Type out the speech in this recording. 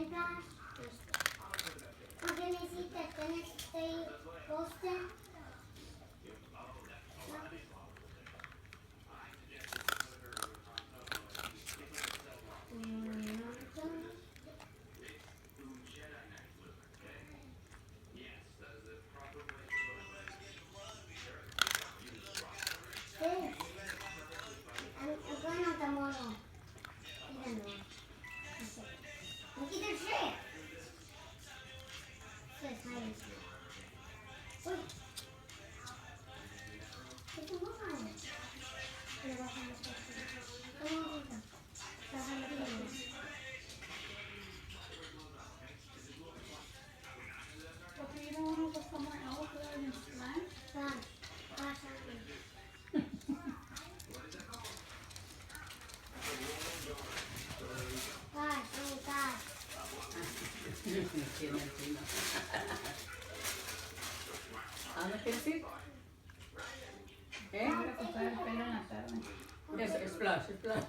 guys? Porque necesitas tener este poster. Agora tá mono. Look at their shit. That's nice. Wait. Come on. Okay, you don't want to go somewhere else other than lunch? ¿A dónde quieres ir? ¿Eh? Voy a cortar el pelo en la tarde. Es splash, splash.